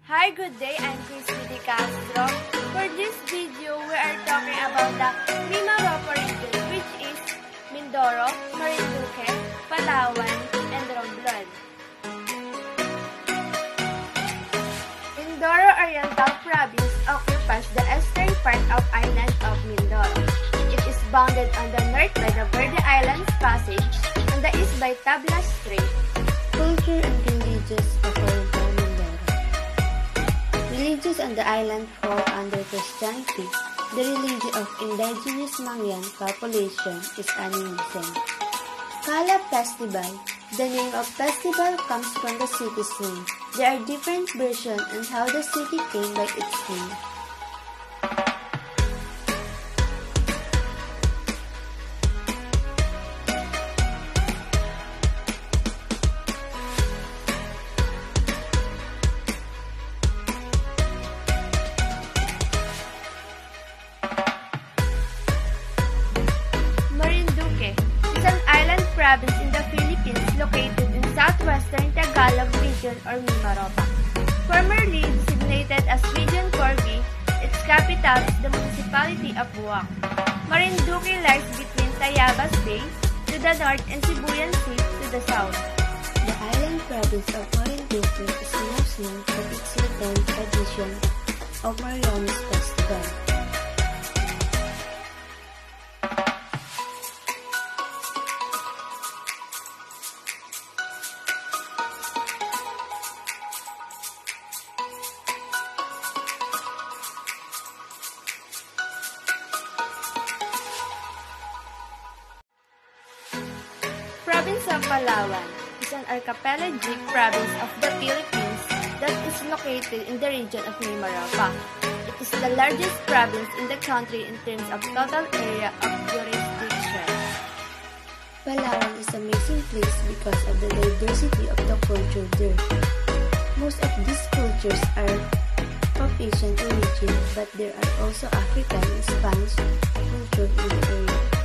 Hi, good day. I'm Christy De Castro. For this video, we are talking about the Mimaropa region, which is Mindoro, Marinduque, Palawan, and Romblon. Mindoro Oriental Province occupies the eastern part of island of Mindoro. It is bounded on the north by the Verde Islands Passage, on the east by Tablas Strait. Culture and religious of Oriental Mindoro. Religions on the island fall under Christianity. The religion of indigenous Mangyan population is animism. Kala Festival. The name of festival comes from the city's name. There are different versions on how the city came by its name. Marinduque is an island province in the Philippines located in southwestern Tagalog region or Mimaropa. Formerly designated as Region 4B, its capital is the municipality of Buwak. Marinduque lies between Tayabas Bay to the north and Sibuyan Sea to the south. The island province of Marinduque is most known for its Luzon tradition of Mariones Festival. Province of Palawan is an archipelagic province of the Philippines that is located in the region of Mimaropa. It is the largest province in the country in terms of total area of jurisdiction. Palawan is an amazing place because of the diversity of the culture there. Most of these cultures are of Asian origin, but there are also African and Spanish culture in the area.